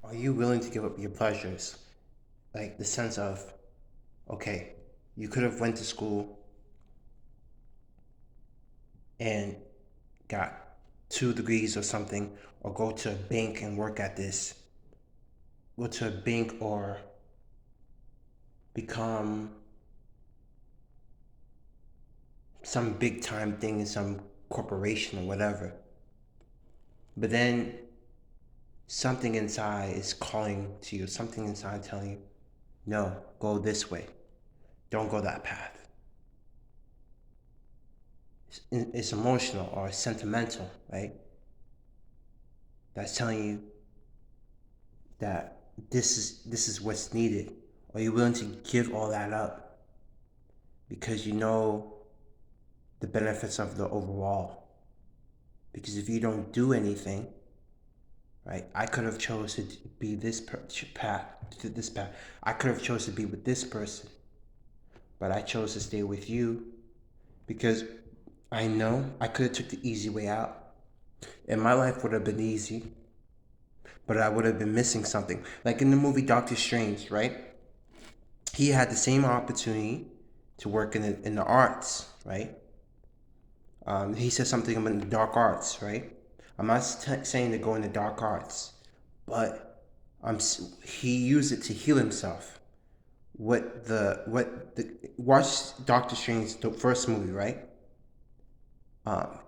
Are you willing to give up your pleasures? Like the sense of, okay, you could have went to school and got 2 degrees or something, or go to a bank and work at this. Go to a bank or become some big time thing in some corporation or whatever. But then something inside is calling to you, something inside telling you, no, go this way. Don't go that path. It's emotional or sentimental, right? That's telling you that this is what's needed. Are you willing to give all that up because you know the benefits of the overall? Because if you don't do anything, right? I could have chose to be path, to this path. I could have chose to be with this person, but I chose to stay with you because I know I could have took the easy way out, and my life would have been easy, but I would have been missing something. Like in the movie Doctor Strange, right? He had the same opportunity to work in the arts, right? He said something about the dark arts, right? I'm not saying to go into dark arts, but he used it to heal himself. Watch Doctor Strange, the first movie, right?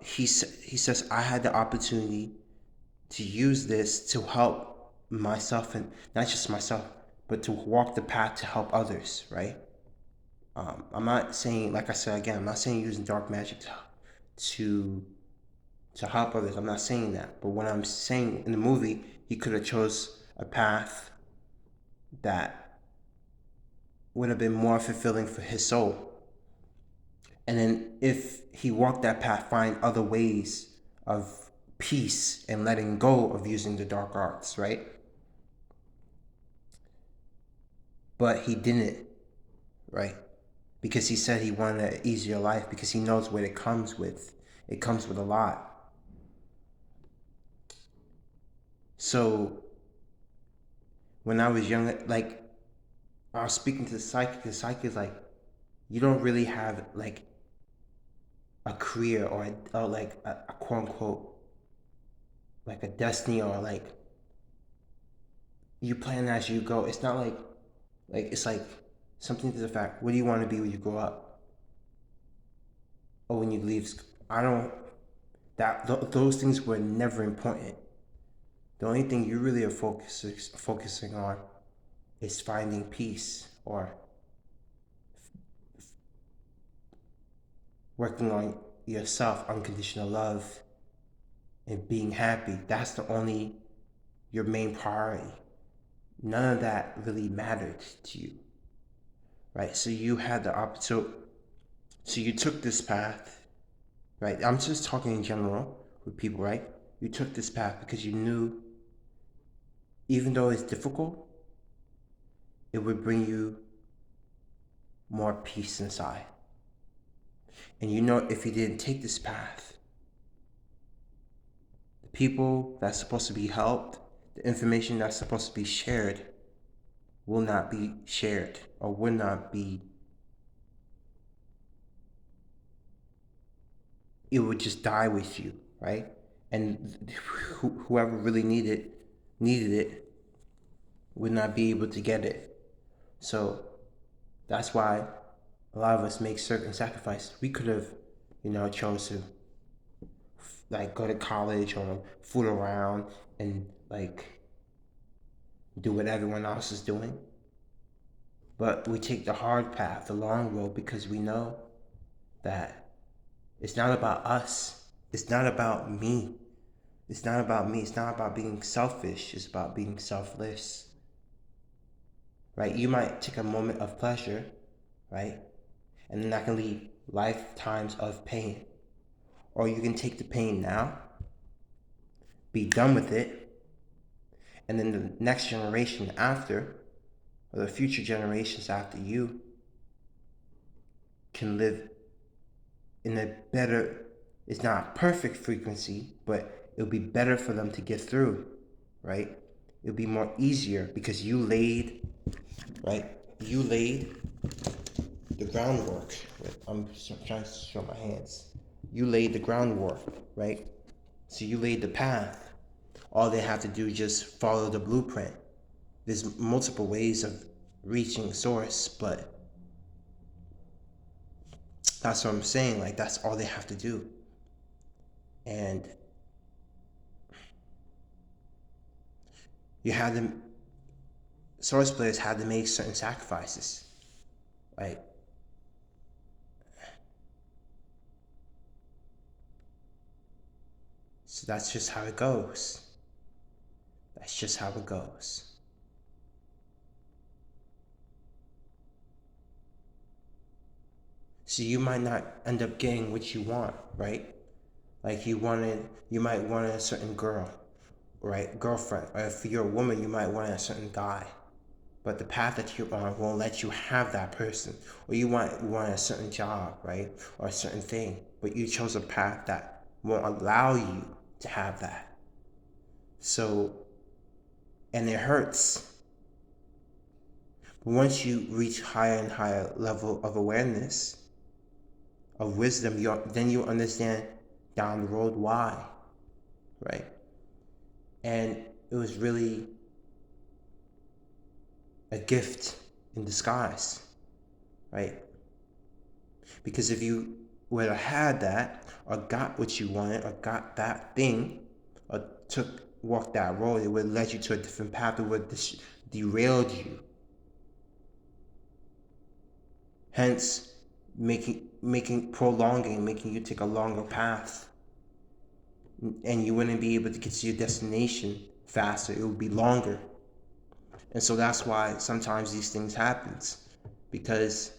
He says I had the opportunity to use this to help myself, and not just myself, but to walk the path to help others, right? I'm not saying, like I said again, I'm not saying using dark magic to to help others. I'm not saying that. But what I'm saying, in the movie, he could have chose a path that would have been more fulfilling for his soul. And then if he walked that path, find other ways of peace and letting go of using the dark arts, right? But he didn't, right? Because he said he wanted an easier life because he knows what it comes with. It comes with a lot. So when I was young, like I was speaking to the psychic is like, you don't really have like a career or like a quote unquote like a destiny, or like you plan as you go. It's not like it's like something to the fact, what do you want to be when you grow up or when you leave? I don't those things were never important. The only thing you really are focusing on is finding peace or working on yourself, unconditional love, and being happy. That's the only your main priority. None of that really mattered to you, right? So you had the opportunity. So you took this path, right? I'm just talking in general with people, right? You took this path because you knew, even though it's difficult, it would bring you more peace inside. And you know, if you didn't take this path, the people that's supposed to be helped, the information that's supposed to be shared, will not be shared or will not be, it would just die with you, right? And whoever really needed it would not be able to get it. So that's why a lot of us make certain sacrifices. We could have, chose to like go to college or fool around and like do what everyone else is doing. But we take the hard path, the long road, because we know that it's not about us. It's not about me. It's not about me. It's not about being selfish. It's about being selfless, right? You might take a moment of pleasure, right? And then that can lead lifetimes of pain. Or you can take the pain now, be done with it, and then the next generation after, or the future generations after you, can live in a better, it's not a perfect frequency, but it'll be better for them to get through, right? It'll be more easier because you laid, right? You laid the groundwork. I'm trying to show my hands. You laid the groundwork, right? So you laid the path. All they have to do is just follow the blueprint. There's multiple ways of reaching source, but that's what I'm saying. Like, that's all they have to do. And you have them, source players had to make certain sacrifices, right? So that's just how it goes. That's just how it goes. So you might not end up getting what you want, right? Like you might want a certain girl, right? Girlfriend. Or if you're a woman, you might want a certain guy. But the path that you're on won't let you have that person. Or you want a certain job, right? Or a certain thing. But you chose a path that won't allow you to have that. So, and it hurts. But once you reach higher and higher level of awareness, of wisdom, then you understand down the road why, right? And it was really a gift in disguise, right? Because if you would have had that, or got what you wanted, or got that thing, or walked that road, it would have led you to a different path. It would have derailed you. Hence, making you take a longer path, and you wouldn't be able to get to your destination faster. It would be longer. And so that's why sometimes these things happens, because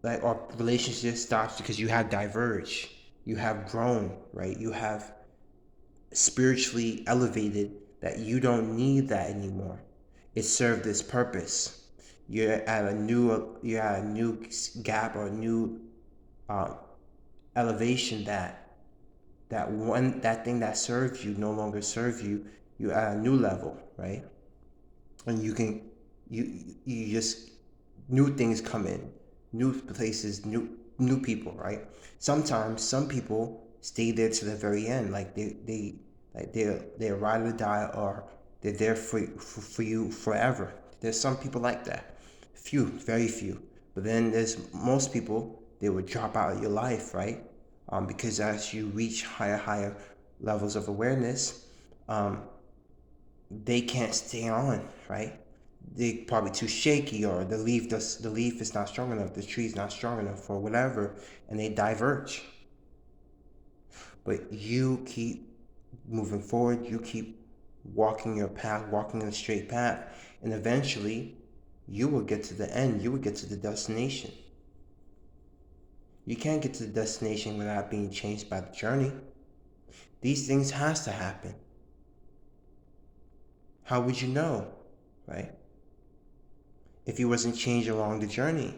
like our relationship stops because you have diverged, you have grown, right? You have spiritually elevated that you don't need that anymore. It served its purpose. You're at a new gap, or a new uh, elevation, that thing that served you no longer serve you. You're at a new level, right? And you just, new things come in, new places, new people, right? Sometimes some people stay there to the very end, like they're ride or die, or they're there for you forever. There's some people like that, few, very few. But then there's most people, they would drop out of your life, right? Because as you reach higher levels of awareness, um, they can't stay on, right? They probably too shaky, or the leaf is not strong enough, the tree's not strong enough, or whatever, and they diverge. But you keep moving forward, you keep walking your path, walking in a straight path, and eventually you will get to the end, you will get to the destination. You can't get to the destination without being changed by the journey. These things has to happen. How would you know, right? If you wasn't changed along the journey.